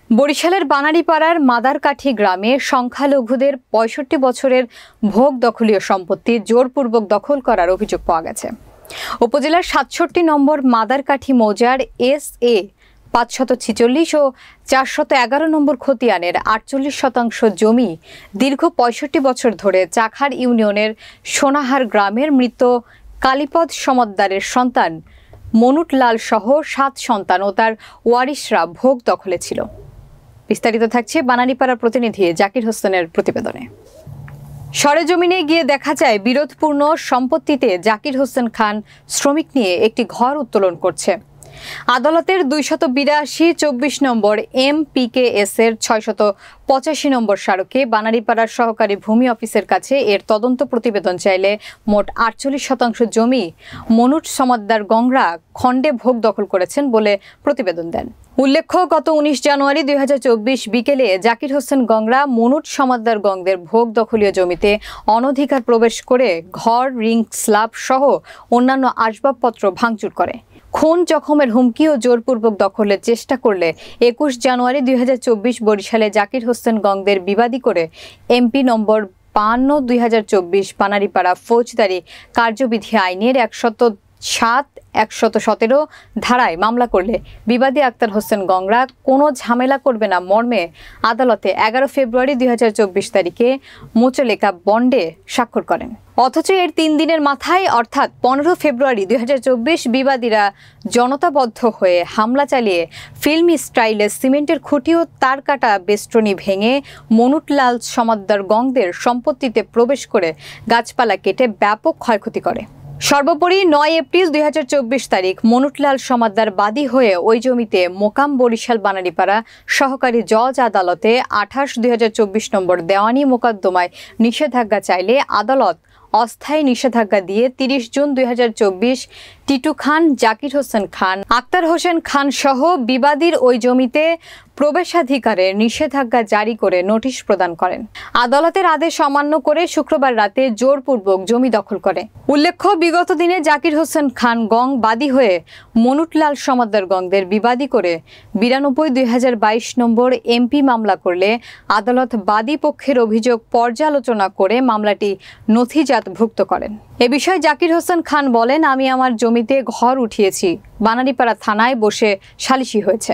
বরিশালের বানারীপাড়ার মাদারকাঠি গ্রামে সংখ্যালঘুদের ৬৫ বছরের ভোগ দখলীয় সম্পত্তি জোরপূর্বক দখল করার অভিযোগ পাওয়া গেছে। উপজেলার ৬৭ নম্বর মাদারকাঠি মৌজার SA ৫৪৬ ও ৪১১ নম্বর খতিয়ানের ৪৮% জমি দীর্ঘ ৬৫ বছর ধরে চাখার ইউনিয়নের সোনাহার গ্রামের মৃত কালীপদ সমদ্দারের সন্তান মনুট লাল সহ ৭ সন্তান ও তার ওয়ারিশরা ভোগ দখলে ছিল। বিস্তারিত থাকছে বানারীপাড়ার প্রতিনিধি জাকির হোসেনের প্রতিবেদনে। সরেজমিনে গিয়ে দেখা যায় বিরোধপূর্ণ সম্পত্তিতে জাকির হোসেন খান শ্রমিক নিয়ে একটি ঘর উত্তোলন করছে। আদালতের ২৮২/২৪ নম্বর MPKS এর ৬৮৫ নম্বর স্মারকে বানারীপাড়ার সহকারী ভূমি অফিসের কাছে এর তদন্ত প্রতিবেদন চাইলে মোট ৪৮% জমি মনুট সমদ্দার গংরা খণ্ডে ভোগ দখল করেছেন বলে প্রতিবেদন দেন। উল্লেখ্য, গত ১৯ জানুয়ারি ২০২৪ বিকেলে জাকির হোসেন গংরা মনুট সমদ্দার গংদের ভোগ দখলীয় জমিতে অনধিকার প্রবেশ করে ঘর, রিং, স্ল্যাব সহ অন্যান্য আসবাবপত্র ভাঙচুর করে। খুন, জখমের হুমকি ও জোরপূর্বক দখলের চেষ্টা করলে ২১ জানুয়ারি ২০২৪ বরিশালে জাকির হোসেন গংদের বিবাদী করে MP নম্বর ৫২/২০২৪ বানারীপাড়া ফৌজদারি কার্যবিধি আইনের ১০৭-১১৭ ধারায় মামলা করলে বিবাদী আক্তার হোসেন গংরা কোনো ঝামেলা করবে না মর্মে আদালতে ১১ ফেব্রুয়ারি ২০২৪ তারিখে মুচলেকা বন্ডে স্বাক্ষর করেন। অথচ এর ৩ দিনের মাথায় অর্থাৎ ১৫ ফেব্রুয়ারি ২০২৪ বিবাদীরা জনতাবদ্ধ হয়ে হামলা চালিয়ে ফিল্মি স্টাইলে সিমেন্টের খুঁটি ও তার কাটা বেষ্টনী ভেঙে মনুটলাল সমদ্দার গংদের সম্পত্তিতে প্রবেশ করে গাছপালা কেটে ব্যাপক ক্ষয়ক্ষতি করে। সর্বোপরি ৯ এপ্রিল ২০২৪ তারিখ মনুটলাল সমদ্দার বাদী হয়ে ওই জমিতে মোকাম বরিশাল বানারীপাড়া সহকারী জজ আদালতে ২৮/২০২৪ নম্বর দেওয়ানি মোকদ্দমায় নিষেধাজ্ঞা চাইলে আদালত অস্থায়ী নিষেধাজ্ঞা দিয়ে ৩০ জুন ২০২৪ টিটু খান, জাকির হোসেন খান, আক্তার হোসেন খান সহ বিবাদীর ওই জমিতে প্রবেশাধিকারের নিষেধাজ্ঞা জারি করে নোটিশ প্রদান করেন। আদালতের আদেশ অমান্য করে শুক্রবার রাতে জোরপূর্বক জমি দখল করে। উল্লেখ্য, বিগত দিনে জাকির হোসেন খান গং বাদী হয়ে মনুটলাল সমদ্দার গংদের বিবাদী করে ৯২/২০২২ নম্বর MP মামলা করলে আদালত বাদী পক্ষের অভিযোগ পর্যালোচনা করে মামলাটি নথিজাতভুক্ত করেন। এ বিষয়ে জাকির হোসেন খান বলেন, আমি আমার জমিতে ঘর উঠিয়েছি, বানারীপাড়া থানায় বসে সালিশি হয়েছে।